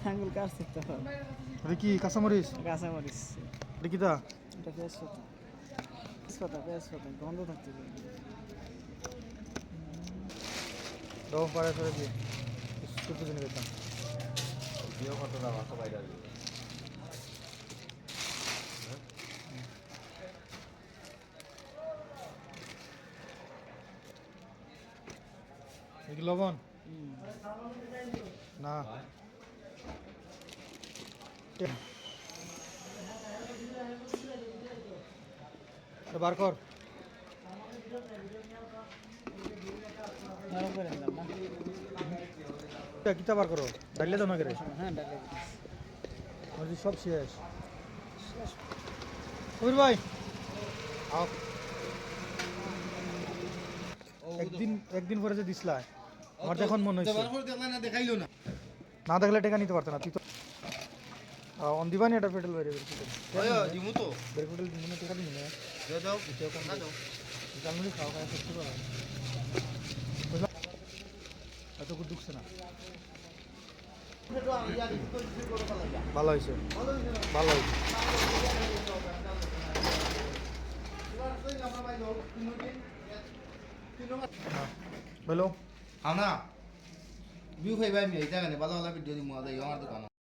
আঙ্গুল কাটছে তো। এটা কি কাঁচামরিচ? কাঁচামরিচ। এটা কি দা? এটা তেজপাতা। তেজপাতা গন্ধ থাকতে হবে। দাও পাড়ায় ফেলে দিয়ে একটু জেনে পেতাম। দিও কত দাম আছে বাইরে এটা কি লবণ? না এটা বার কর। নরম করে দিলাম না। এটা কিতা বার করো? ডাইলে দাও না করে। হ্যাঁ ডালে মরিচ সব শেষ। কবির ভাই আও। একদিন পরে যে দিসলা আমার দেখুন মনে হচ্ছে না দেখলে টাকা নিতে পারতো না তুই তো অন দিবানি এটা পেট্রোল বাইরে বের পেট্রোল দিমু না টাকা দিমু না জানলি খাওয়া খাওয়া করতে পারো এত গুড ঢুকছে না। ভালো হয়েছে ভালো হয়েছে। বলো Ana, biu kai bai mi ai ta ne ba la la video ni mo da yo ar da kana.